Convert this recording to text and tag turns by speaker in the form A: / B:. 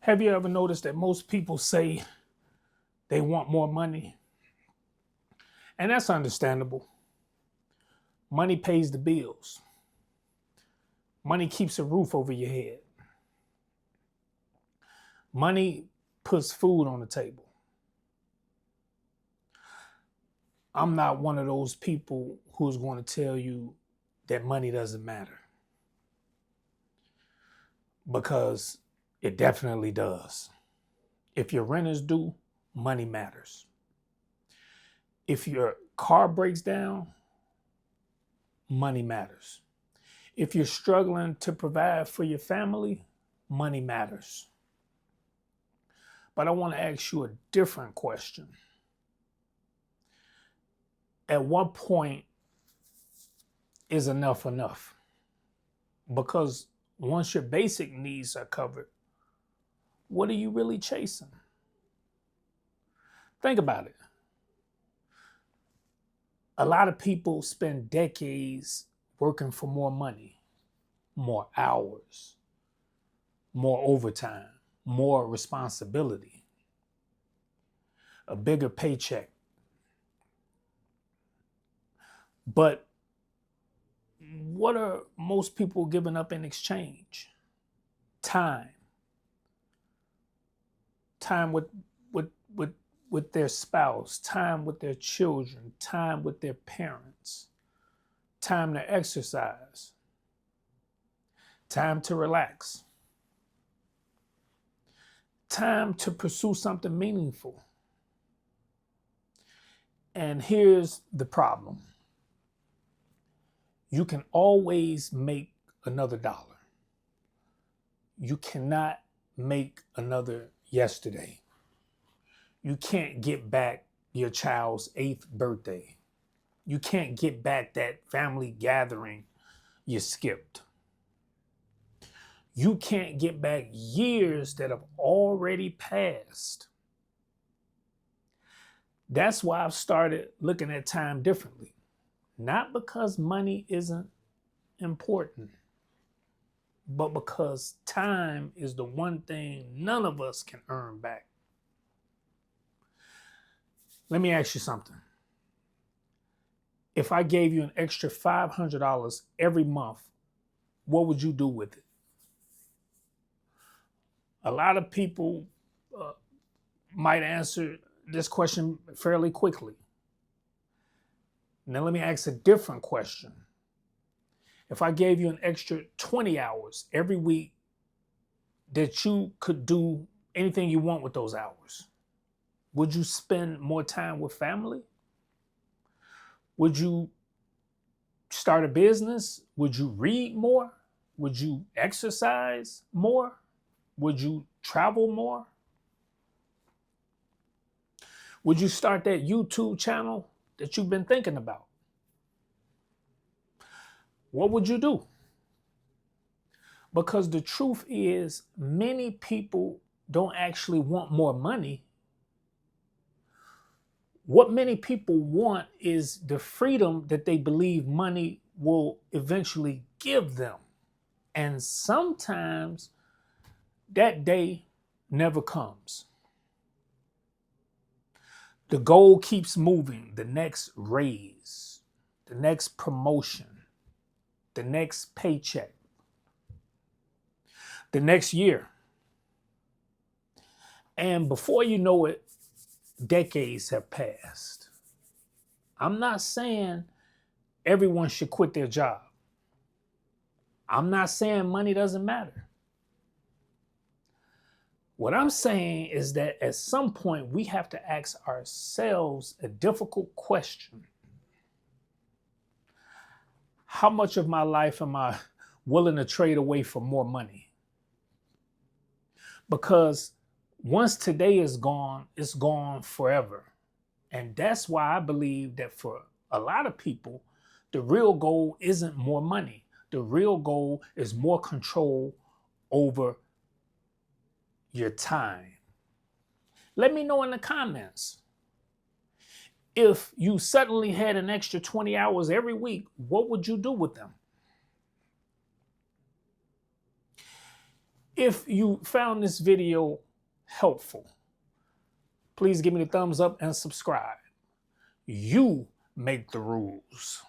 A: Have you ever noticed that most people say they want more money? And that's understandable. Money pays the bills. Money keeps a roof over your head. Money puts food on the table. I'm not one of those people who's going to tell you that money doesn't matter, because it definitely does. If your rent is due, money matters. If your car breaks down, money matters. If you're struggling to provide for your family, money matters. But I want to ask you a different question. At what point is enough enough? Because once your basic needs are covered, what are you really chasing? Think about it. A lot of people spend decades working for more money, more hours, more overtime, more responsibility, a bigger paycheck. But what are most people giving up in exchange? Time. Time with their spouse, time with their children, time with their parents, time to exercise, time to relax, time to pursue something meaningful. And here's the problem. You can always make another dollar. You cannot make another yesterday. You can't get back your child's 8th birthday. You can't get back that family gathering you skipped. You can't get back years that have already passed. That's why I've started looking at time differently. Not because money isn't important, but because time is the one thing none of us can earn back. Let me ask you something. If I gave you an extra $500 every month, what would you do with it? A lot of people might answer this question fairly quickly. Now, let me ask a different question. If I gave you an extra 20 hours every week that you could do anything you want with those hours, would you spend more time with family? Would you start a business? Would you read more? Would you exercise more? Would you travel more? Would you start that YouTube channel that you've been thinking about? What would you do? Because the truth is, many people don't actually want more money. What many people want is the freedom that they believe money will eventually give them. And sometimes that day never comes. The goal keeps moving. The next raise, the next promotion, the next paycheck, the next year. And before you know it, decades have passed. I'm not saying everyone should quit their job. I'm not saying money doesn't matter. What I'm saying is that at some point we have to ask ourselves a difficult question. How much of my life am I willing to trade away for more money? Because once today is gone, it's gone forever. And that's why I believe that for a lot of people, the real goal isn't more money. The real goal is more control over your time. Let me know in the comments. If you suddenly had an extra 20 hours every week, what would you do with them? If you found this video helpful, please give me the thumbs up and subscribe. You make the rules.